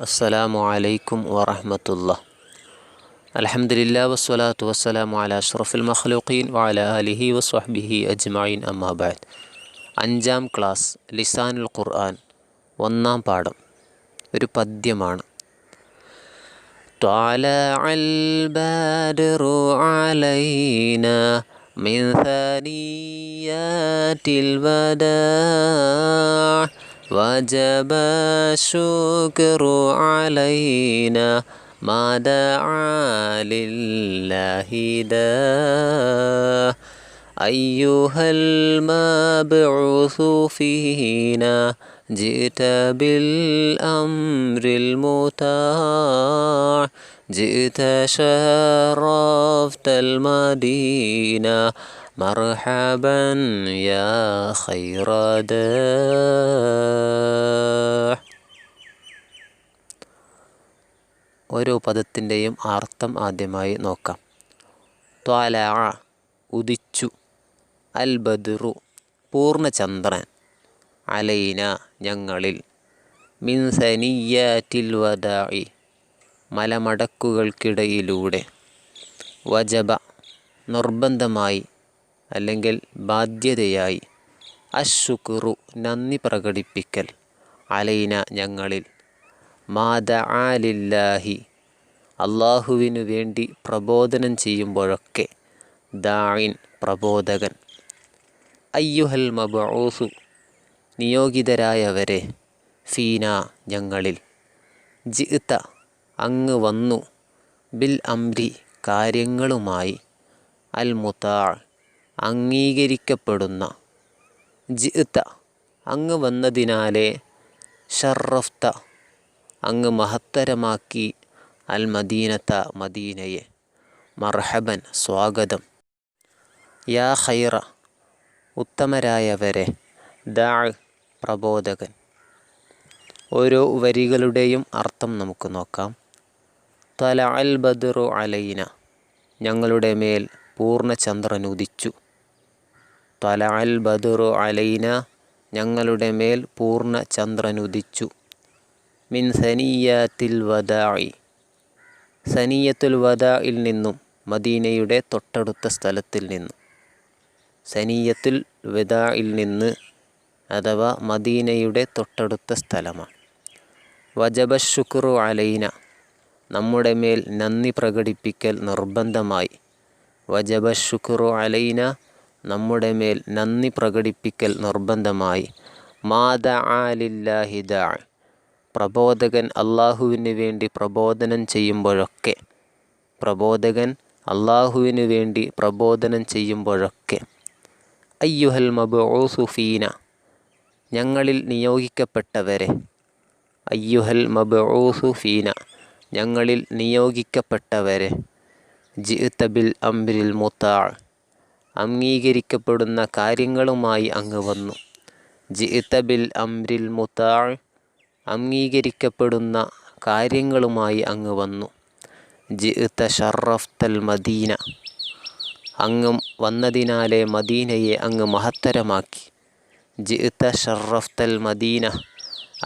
അസ്സലാമു അലൈക്കും വറഹ്മത്തുള്ളാഹി. അൽഹംദുലില്ലാഹി വസ്സലാത്തു വസ്സലാമു അലാ അഷ്റഫിൽ മഖ്ലൂഖീൻ വഅലാ ആലിഹി വസ്വഹ്ബിഹി അജ്മഈൻ. അമ്മാ ബഅദ്. 5ാം ക്ലാസ് ലിസാനുൽ ഖുർആൻ 1ാം പാഠം ഒരു പദ്യമാണ്. ത്വലഅൽ ബദ്റു അലൈനാ മിൻ സനിയാതിൽ വദാ وجب الشكر علينا ما دعا لله داع أيها المبعوث فينا جئت بالأمر المطاع جئت شرفت المدينة مرحبا يا خير داع. ഓരോ പദത്തിൻ്റെയും അർത്ഥം ആദ്യമായി നോക്കാം. ത്വലഅ ഉദിച്ചു, അൽ ബദ്റു പൂർണ്ണചന്ദ്രൻ, അലൈന ഞങ്ങളിൽ, മിൻ സനിയാതിൽ വദാഇ മലമടക്കുകൾക്കിടയിലൂടെ, വജബ നിർബന്ധമായി അല്ലെങ്കിൽ ബാധ്യതയായി, അശ്ശുക്റു നന്ദി പ്രകടിപ്പിക്കൽ, അലൈന ഞങ്ങളിൽ, മാ ദഅ ലില്ലാഹി അള്ളാഹുവിനു വേണ്ടി പ്രബോധനം ചെയ്യുമ്പോഴൊക്കെ, ദാഇൻ പ്രബോധകൻ, അയ്യുഹൽ മബ്ഊസു നിയോഗിതരായവരെ, ഫീന ഞങ്ങളിൽ, ജിഅ്ത അങ്ങ് വന്നു, ബിൽ അംരി കാര്യങ്ങളുമായി, അൽ മുതാ അംഗീകരിക്കപ്പെടുന്ന, ജിഅ്ത അങ്ങ് വന്നതിനാലെ, ഷറഫ്ത അങ്ങ് മഹത്തരമാക്കി, അൽ മദീനത മദീനയെ, മർഹബൻ സ്വാഗതം, യാ ഖൈറ ഉത്തമരായവരെ, ദാ പ്രബോധകൻ. ഓരോ വരികളുടെയും അർത്ഥം നമുക്ക് നോക്കാം. ത്വലഅൽ ബദ്റു അലൈന ഞങ്ങളുടെ മേൽ പൂർണ്ണചന്ദ്രൻ ഉദിച്ചു. ത്വലഅൽ ബദ്റു അലൈന ഞങ്ങളുടെ മേൽ പൂർണ്ണചന്ദ്രൻ ഉദിച്ചു. മിൻ സനിയാതിൽ വദാഇ സനിയത്തുൽ വദാഇൽ നിന്നും മദീനയുടെ തൊട്ടടുത്ത സ്ഥലത്തിൽ നിന്നും. സനിയത്തുൽ വദാഇൽ നിന്ന് അഥവാ മദീനയുടെ തൊട്ടടുത്ത സ്ഥലമാണ്. വജബ ശുക്റു അലൈന നമ്മുടെ മേൽ നന്ദി പ്രകടിപ്പിക്കൽ നിർബന്ധമായി. വജബ ശുക്റു അലൈന നമ്മുടെ മേൽ നന്ദി പ്രകടിപ്പിക്കൽ നിർബന്ധമായി. മാ ദഅ ലില്ലാഹി ദാ പ്രബോധകൻ അള്ളാഹുവിന് വേണ്ടി പ്രബോധനം ചെയ്യുമ്പോഴൊക്കെ, പ്രബോധകൻ അള്ളാഹുവിന് വേണ്ടി പ്രബോധനം ചെയ്യുമ്പോഴൊക്കെ. അയ്യുഹൽ മബ്ഊസു ഫീന ഞങ്ങളിൽ നിയോഗിക്കപ്പെട്ടവരെ, അയ്യുഹൽ മബ്ഊസു ഫീന ഞങ്ങളിൽ നിയോഗിക്കപ്പെട്ടവരെ, ജിഅ്ത ബിൽ അംരിൽ മുതാ അംഗീകരിക്കപ്പെടുന്ന കാര്യങ്ങളുമായി അങ്ങ് വന്നു. ജിഅ്ത ബിൽ അംരിൽ മുതാ അംഗീകരിക്കപ്പെടുന്ന കാര്യങ്ങളുമായി അങ്ങ് വന്നു. ജിഅ്ത ഷറഫ്തൽ മദീന അങ്ങ് വന്നതിനാലെ മദീനയെ അങ്ങ് മഹത്തരമാക്കി. ജിഅ്ത ഷറഫ്തൽ മദീന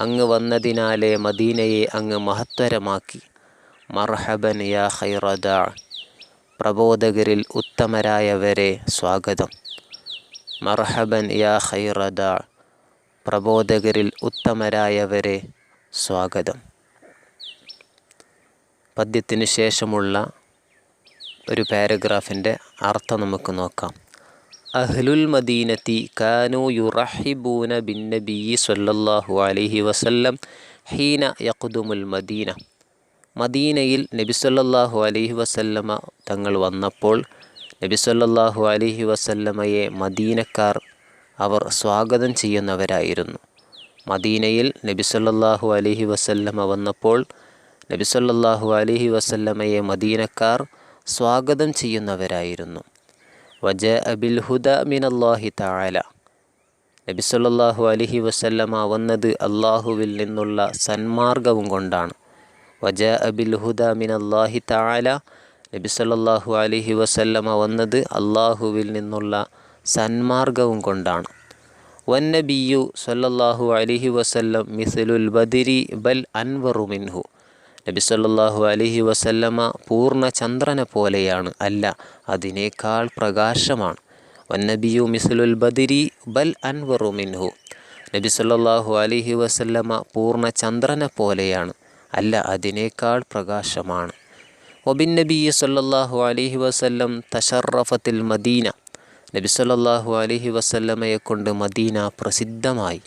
അങ്ങ് വന്നതിനാലെ മദീനയെ അങ്ങ് മഹത്തരമാക്കി. മർഹബൻ യാ ഖൈറ ദാ പ്രബോധകരിൽ ഉത്തമരായവരെ സ്വാഗതം. മർഹബൻ യാ ഖൈറ ദാ പ്രബോധകരിൽ ഉത്തമരായവരെ സ്വാഗതം. പദ്യത്തിനു ശേഷമുള്ള ഒരു പാരഗ്രാഫിൻ്റെ അർത്ഥം നമുക്ക് നോക്കാം. അഹ്ലുൽ മദീനത്തി കാനൂ യുറഹിബൂന ബിൻ നബിയ്യി സ്വല്ലല്ലാഹു അലൈഹി വസല്ലം ഹീന യഖ്ദുമുൽ മദീന മദീനയിൽ നബി സ്വല്ലല്ലാഹു അലൈഹി വസല്ലമ തങ്ങൾ വന്നപ്പോൾ നബി സ്വല്ലല്ലാഹു അലൈഹി വസല്ലമയെ മദീനക്കാർ അവർ സ്വാഗതം ചെയ്യുന്നവരായിരുന്നു. മദീനയിൽ നബി സല്ലല്ലാഹു അലൈഹി വസല്ലമ വന്നപ്പോൾ നബി സല്ലല്ലാഹു അലൈഹി വസല്ലമയെ മദീനക്കാർ സ്വാഗതം ചെയ്യുന്നവരായിരുന്നു. വജാഅ ബിൽ ഹുദാ മിനല്ലാഹി തആല നബി സല്ലല്ലാഹു അലൈഹി വസല്ലമ വന്നത് അല്ലാഹുവിൽ നിന്നുള്ള സന്മാർഗവും കൊണ്ടാണ്. വജാഅ ബിൽ ഹുദാ മിനല്ലാഹി തആല നബി സല്ലല്ലാഹു അലൈഹി വസല്ലമ വന്നത് അല്ലാഹുവിൽ നിന്നുള്ള സന്മാർഗവും കൊണ്ടാണ്. വന്നബിയു സല്ലല്ലാഹു അലൈഹി വസല്ലം മിസ്ലുൽ ബദരി ബൽ അൻവറു മിൻഹു. നബി സല്ലല്ലാഹു അലൈഹി വസല്ലമ പൂർണ്ണ ചന്ദ്രനെ പോലെയാണ്, അല്ല അതിനേക്കാൾ പ്രകാശമാണ്. വന്നബിയു മിസ്ലുൽ ബദരി ബൽ അൻവറു മിൻഹു. നബി സല്ലല്ലാഹു അലൈഹി വസല്ലമ പൂർണ്ണ ചന്ദ്രനെ പോലെയാണ്, അല്ല അതിനേക്കാൾ പ്രകാശമാണ്. വബിൻ നബി സല്ലല്ലാഹു അലൈഹി വസല്ലം തശറഫത്തിൽ മദീന. നബി സല്ലല്ലാഹു അലൈഹി വസല്ലമയെ കൊണ്ട് മദീന പ്രസിദ്ധമായി.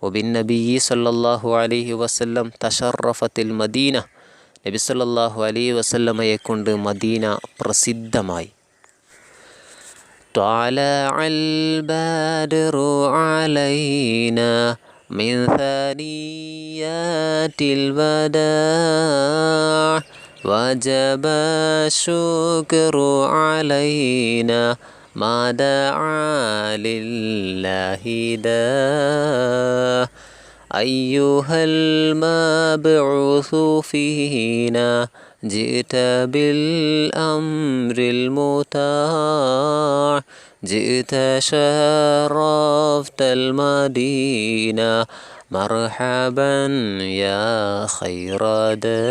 വബിൻ നബി സല്ലല്ലാഹു അലൈഹി വസല്ലം തശറഫത്തിൽ മദീന. നബി സല്ലല്ലാഹു അലൈഹി വസല്ലമയെ കൊണ്ട് മദീന പ്രസിദ്ധമായി. طلع البدر علينا من ثنيات الوداع وجب الشكر علينا ما دعا لله داع أيها المبعوث فينا جئت بالأمر المطاع جئت شرفت المدينة مرحبا يا خير داع.